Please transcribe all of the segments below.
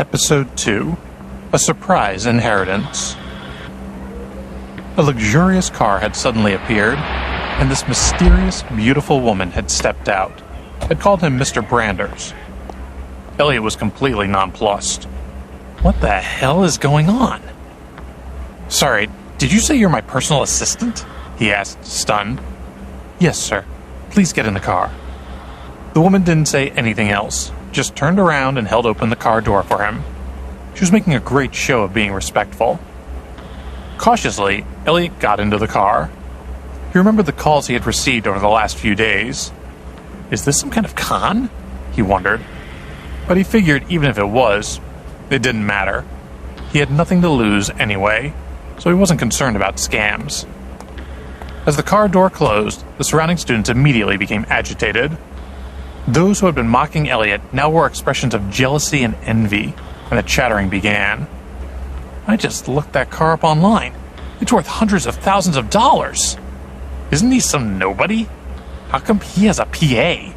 Episode 2, A Surprise Inheritance. A luxurious car had suddenly appeared, and this mysterious, beautiful woman had stepped out, had called him Mr. Branders. Elliot was completely nonplussed. What the hell is going on? Sorry, did you say you're my personal assistant? He asked, stunned. Yes, sir. Please get in the car. The woman didn't say anything else, just turned around and held open the car door for him. She was making a great show of being respectful. Cautiously, Elliot got into the car. He remembered the calls he had received over the last few days. Is this some kind of con? He wondered. But he figured even if it was, it didn't matter. He had nothing to lose anyway, so he wasn't concerned about scams. As the car door closed, the surrounding students immediately became agitated. Those who had been mocking Elliot now wore expressions of jealousy and envy, and the chattering began. I just looked that car up online. It's worth hundreds of thousands of dollars. Isn't he some nobody? How come he has a PA?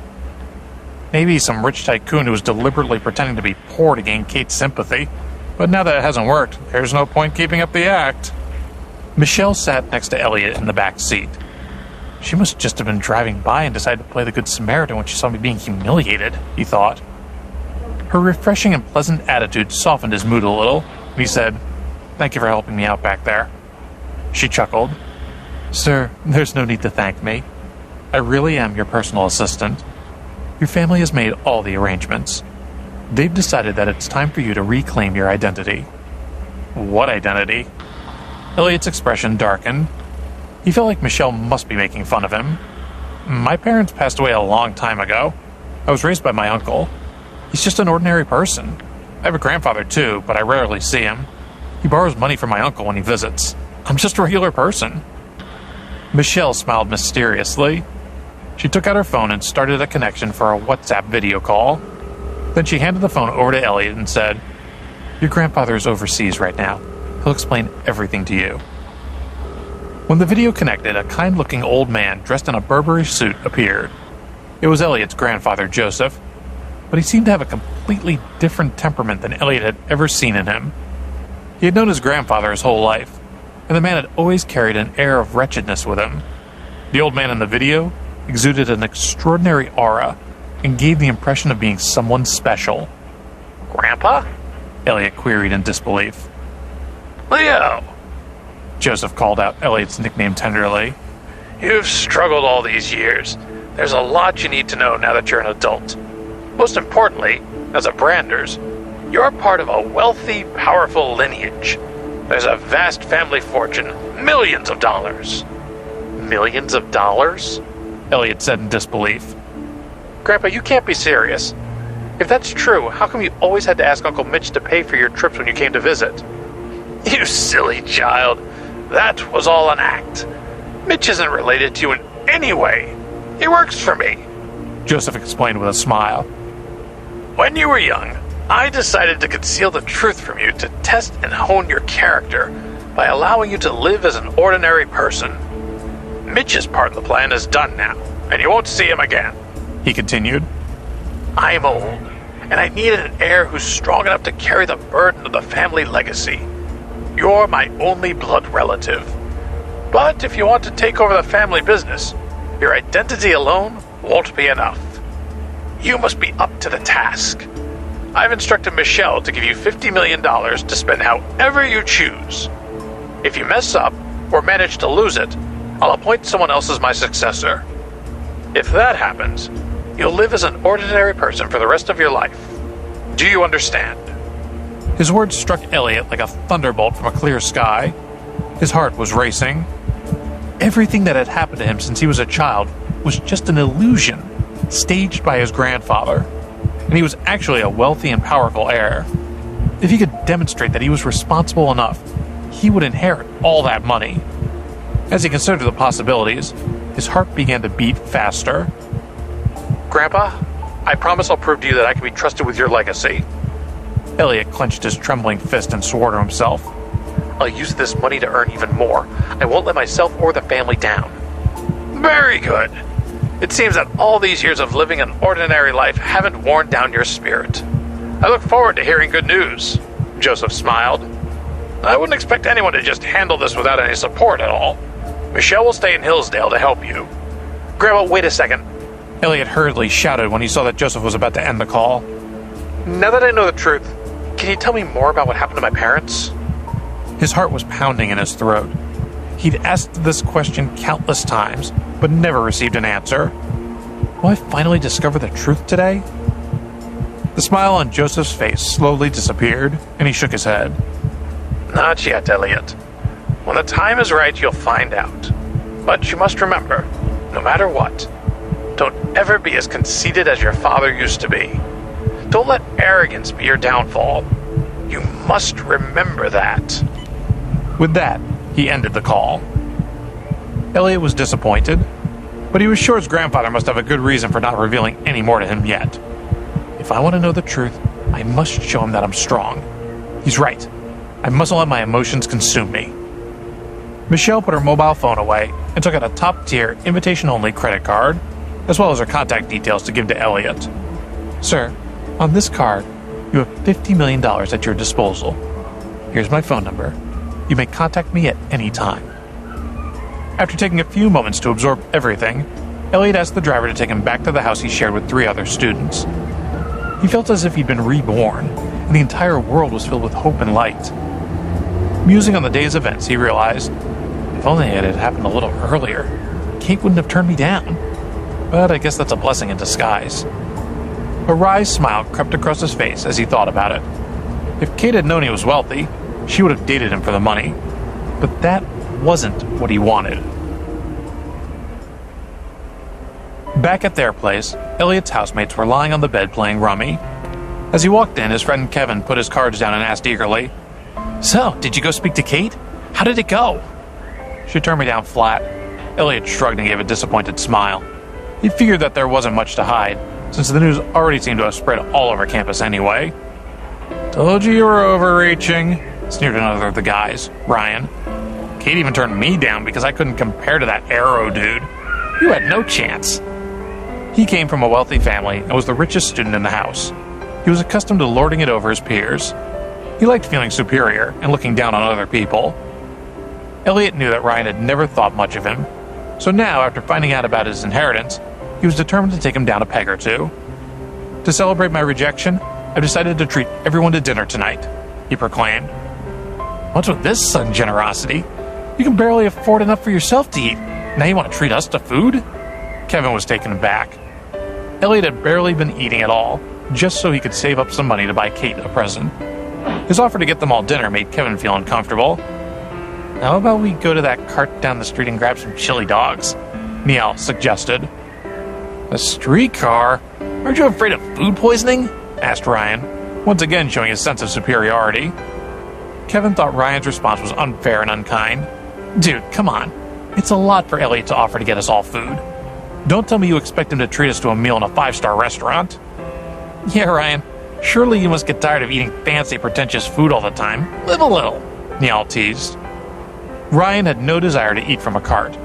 Maybe some rich tycoon who was deliberately pretending to be poor to gain Kate's sympathy. But now that it hasn't worked, there's no point keeping up the act. Michelle sat next to Elliot in the back seat. She must just have been driving by and decided to play the Good Samaritan when she saw me being humiliated, he thought. Her refreshing and pleasant attitude softened his mood a little, and he said, "Thank you for helping me out back there." She chuckled. "Sir, there's no need to thank me. I really am your personal assistant. Your family has made all the arrangements. They've decided that it's time for you to reclaim your identity." What identity? Elliot's expression darkened. He felt like Michelle must be making fun of him. My parents passed away a long time ago. I was raised by my uncle. He's just an ordinary person. I have a grandfather too, but I rarely see him. He borrows money from my uncle when he visits. I'm just a regular person. Michelle smiled mysteriously. She took out her phone and started a connection for a WhatsApp video call. Then she handed the phone over to Elliot and said, "Your grandfather is overseas right now. He'll explain everything to you." When the video connected, a kind-looking old man dressed in a Burberry suit appeared. It was Elliot's grandfather, Joseph, but he seemed to have a completely different temperament than Elliot had ever seen in him. He had known his grandfather his whole life, and the man had always carried an air of wretchedness with him. The old man in the video exuded an extraordinary aura and gave the impression of being someone special. "Grandpa?" Elliot queried in disbelief. "Leo!" Joseph called out Elliot's nickname tenderly. "You've struggled all these years. There's a lot you need to know now that you're an adult. Most importantly, as a Branders, you're part of a wealthy, powerful lineage. There's a vast family fortune, millions of dollars." "Millions of dollars?" Elliot said in disbelief. "Grandpa, you can't be serious. If that's true, how come you always had to ask Uncle Mitch to pay for your trips when you came to visit?" "You silly child. That was all an act. Mitch isn't related to you in any way. He works for me," Joseph explained with a smile. "When you were young, I decided to conceal the truth from you to test and hone your character by allowing you to live as an ordinary person. Mitch's part of the plan is done now, and you won't see him again," he continued. "I'm old, and I needed an heir who's strong enough to carry the burden of the family legacy. You're my only blood relative. But if you want to take over the family business, your identity alone won't be enough. You must be up to the task. I've instructed Michelle to give you $50 million to spend however you choose. If you mess up or manage to lose it, I'll appoint someone else as my successor. If that happens, you'll live as an ordinary person for the rest of your life. Do you understand?" His words struck Elliot like a thunderbolt from a clear sky. His heart was racing. Everything that had happened to him since he was a child was just an illusion, staged by his grandfather, and he was actually a wealthy and powerful heir. If he could demonstrate that he was responsible enough, he would inherit all that money. As he considered the possibilities, his heart began to beat faster. "Grandpa, I promise I'll prove to you that I can be trusted with your legacy." Elliot clenched his trembling fist and swore to himself. "I'll use this money to earn even more. I won't let myself or the family down." "Very good. It seems that all these years of living an ordinary life haven't worn down your spirit. I look forward to hearing good news, Joseph smiled. I wouldn't expect anyone to just handle this without any support at all. Michelle will stay in Hillsdale to help you. Grandma, wait a second. Elliot hurriedly shouted when he saw that Joseph was about to end the call. Now that I know the truth, can you tell me more about what happened to my parents? His heart was pounding in his throat. He'd asked this question countless times, but never received an answer. Will I finally discover the truth today? The smile on Joseph's face slowly disappeared, and he shook his head. Not yet, Elliot. When the time is right, you'll find out. But you must remember, no matter what, don't ever be as conceited as your father used to be. Don't let arrogance be your downfall. You must remember that. With that, he ended the call. Elliot was disappointed, but he was sure his grandfather must have a good reason for not revealing any more to him yet. If I want to know the truth, I must show him that I'm strong. He's right. I mustn't let my emotions consume me. Michelle put her mobile phone away and took out a top-tier, invitation-only credit card, as well as her contact details to give to Elliot. Sir, on this card, you have $50 million at your disposal. Here's my phone number. You may contact me at any time. After taking a few moments to absorb everything, Elliot asked the driver to take him back to the house he shared with 3 other students. He felt as if he'd been reborn, and the entire world was filled with hope and light. Musing on the day's events, he realized, if only it had happened a little earlier, Kate wouldn't have turned me down. But I guess that's a blessing in disguise. A wry smile crept across his face as he thought about it. If Kate had known he was wealthy, she would have dated him for the money. But that wasn't what he wanted. Back at their place, Elliot's housemates were lying on the bed playing rummy. As he walked in, his friend Kevin put his cards down and asked eagerly, So, did you go speak to Kate? How did it go? She turned me down flat. Elliot shrugged and gave a disappointed smile. He figured that there wasn't much to hide, since the news already seemed to have spread all over campus anyway. Told you were overreaching, sneered another of the guys, Ryan. Kate even turned me down because I couldn't compare to that Arrow dude. You had no chance. He came from a wealthy family and was the richest student in the house. He was accustomed to lording it over his peers. He liked feeling superior and looking down on other people. Elliot knew that Ryan had never thought much of him, so now, after finding out about his inheritance, he was determined to take him down a peg or two. To celebrate my rejection, I've decided to treat everyone to dinner tonight, he proclaimed. What's with this sudden generosity? You can barely afford enough for yourself to eat. Now you want to treat us to food? Kevin was taken aback. Elliot had barely been eating at all, just so he could save up some money to buy Kate a present. His offer to get them all dinner made Kevin feel uncomfortable. How about we go to that cart down the street and grab some chili dogs? Niall suggested. A streetcar? Aren't you afraid of food poisoning? Asked Ryan, once again showing his sense of superiority. Kevin thought Ryan's response was unfair and unkind. Dude, come on. It's a lot for Elliot to offer to get us all food. Don't tell me you expect him to treat us to a meal in a 5-star restaurant. Yeah, Ryan. Surely you must get tired of eating fancy, pretentious food all the time. Live a little, Niall teased. Ryan had no desire to eat from a cart,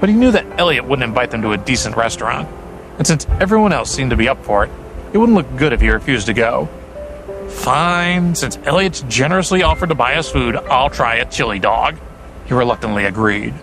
but he knew that Elliot wouldn't invite them to a decent restaurant, and since everyone else seemed to be up for it, it wouldn't look good if he refused to go. Fine, since Elliot's generously offered to buy us food, I'll try a chili dog, he reluctantly agreed.